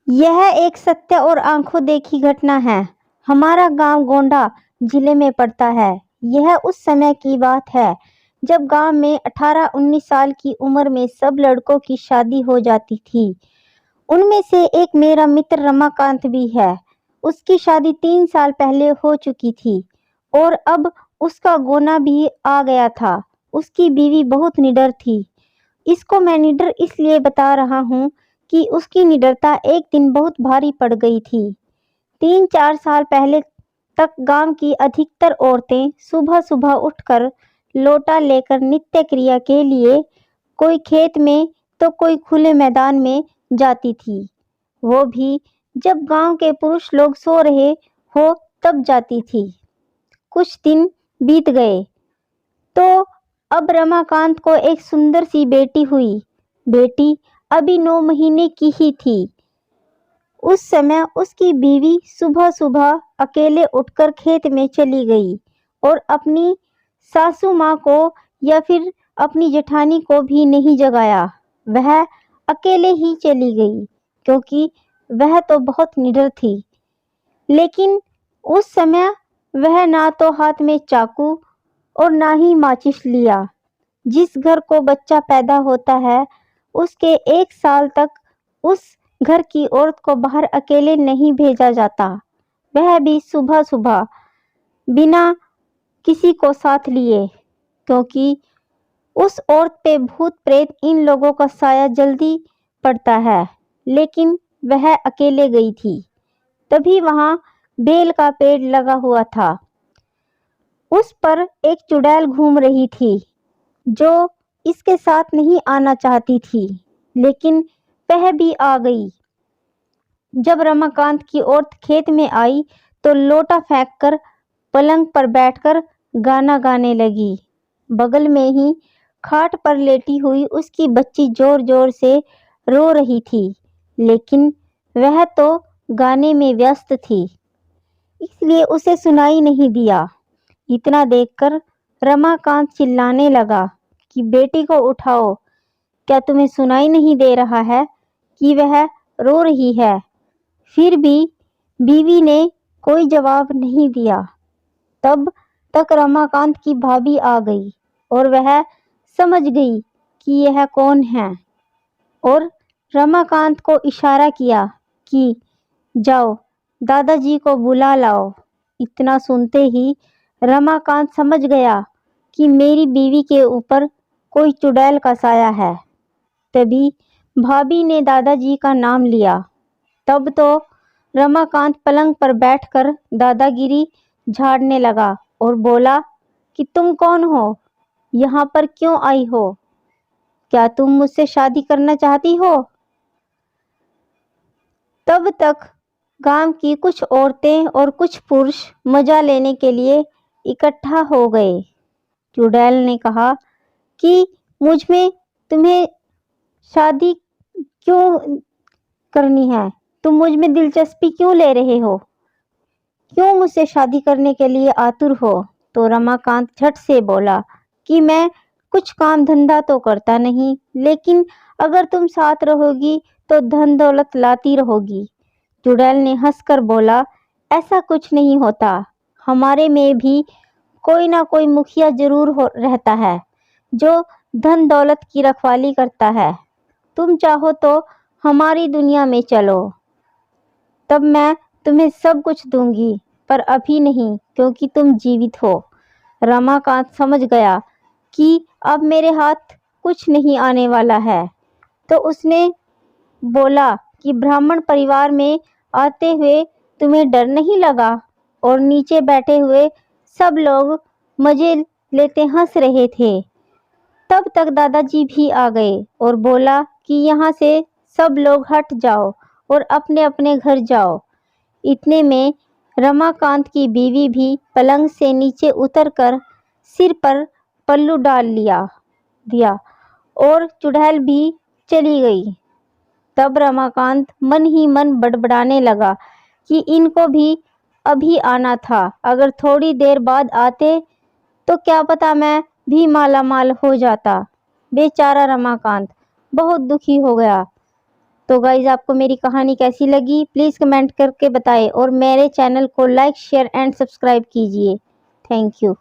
यह एक सत्य और आंखों देखी घटना है। हमारा गांव गोंडा जिले में पड़ता है। यह उस समय की बात है जब गांव में 18-19 साल की उम्र में सब लड़कों की शादी हो जाती थी। उनमें से एक मेरा मित्र रमाकांत भी है। उसकी शादी 3 साल पहले हो चुकी थी और अब उसका गोना भी आ गया था। उसकी बीवी बहुत निडर थी। इसको मैं निडर इसलिए बता रहा हूँ कि उसकी निडरता एक दिन बहुत भारी पड़ गई थी। 3-4 साल पहले तक गांव की अधिकतर औरतें सुबह सुबह उठकर लोटा लेकर नित्य क्रिया के लिए कोई खेत में तो कोई खुले मैदान में जाती थी। वो भी जब गांव के पुरुष लोग सो रहे हो तब जाती थी। कुछ दिन बीत गए तो अब रमाकांत को एक सुंदर सी बेटी हुई। बेटी अभी 9 महीने की ही थी। उस समय उसकी बीवी सुबह सुबह अकेले उठकर खेत में चली गई और अपनी सासू माँ को या फिर अपनी जेठानी को भी नहीं जगाया। वह अकेले ही चली गई क्योंकि वह तो बहुत निडर थी। लेकिन उस समय वह ना तो हाथ में चाकू और ना ही माचिस लिया। जिस घर को बच्चा पैदा होता है उसके 1 साल तक उस घर की औरत को बाहर अकेले नहीं भेजा जाता, वह भी सुबह सुबह बिना किसी को साथ लिए, क्योंकि उस औरत पे भूत प्रेत इन लोगों का साया जल्दी पड़ता है। लेकिन वह अकेले गई थी। तभी वहां बेल का पेड़ लगा हुआ था। उस पर एक चुड़ैल घूम रही थी जो इसके साथ नहीं आना चाहती थी, लेकिन वह भी आ गई। जब रमाकांत की औरत खेत में आई तो लोटा फेंककर पलंग पर बैठकर गाना गाने लगी। बगल में ही खाट पर लेटी हुई उसकी बच्ची जोर जोर से रो रही थी, लेकिन वह तो गाने में व्यस्त थी, इसलिए उसे सुनाई नहीं दिया। इतना देखकर रमाकांत चिल्लाने लगा कि बेटी को उठाओ, क्या तुम्हें सुनाई नहीं दे रहा है कि वह रो रही है? फिर भी बीवी ने कोई जवाब नहीं दिया। तब तक रमाकांत की भाभी आ गई और वह समझ गई कि यह कौन है और रमाकांत को इशारा किया कि जाओ दादाजी को बुला लाओ। इतना सुनते ही रमाकांत समझ गया कि मेरी बीवी के ऊपर कोई चुड़ैल का साया है। तभी भाभी ने दादाजी का नाम लिया। तब तो रमाकांत पलंग पर बैठकर दादागिरी झाड़ने लगा और बोला कि तुम कौन हो? यहाँ पर क्यों आई हो? क्या तुम मुझसे शादी करना चाहती हो? तब तक गांव की कुछ औरतें और कुछ पुरुष मजा लेने के लिए इकट्ठा हो गए। चुड़ैल ने कहा कि मुझ में तुम्हें शादी क्यों करनी है? तुम मुझ में दिलचस्पी क्यों ले रहे हो? क्यों मुझसे शादी करने के लिए आतुर हो? तो रमाकांत झट से बोला कि मैं कुछ काम धंधा तो करता नहीं, लेकिन अगर तुम साथ रहोगी तो धन दौलत लाती रहोगी। चुड़ैल ने हंसकर बोला, ऐसा कुछ नहीं होता। हमारे में भी कोई ना कोई मुखिया जरूर रहता है जो धन दौलत की रखवाली करता है। तुम चाहो तो हमारी दुनिया में चलो, तब मैं तुम्हें सब कुछ दूंगी, पर अभी नहीं, क्योंकि तुम जीवित हो। रमाकांत समझ गया कि अब मेरे हाथ कुछ नहीं आने वाला है, तो उसने बोला कि ब्राह्मण परिवार में आते हुए तुम्हें डर नहीं लगा? और नीचे बैठे हुए सब लोग मजे लेते हंस रहे थे। तब तक दादाजी भी आ गए और बोला कि यहाँ से सब लोग हट जाओ और अपने अपने घर जाओ। इतने में रमाकांत की बीवी भी पलंग से नीचे उतरकर सिर पर पल्लू डाल दिया और चुड़ैल भी चली गई। तब रमाकांत मन ही मन बड़बड़ाने लगा कि इनको भी अभी आना था। अगर थोड़ी देर बाद आते तो क्या पता मैं भी माला माल हो जाता। बेचारा रमाकांत बहुत दुखी हो गया। तो गाइज आपको मेरी कहानी कैसी लगी प्लीज़ कमेंट करके बताएं और मेरे चैनल को लाइक शेयर एंड सब्सक्राइब कीजिए। Thank you.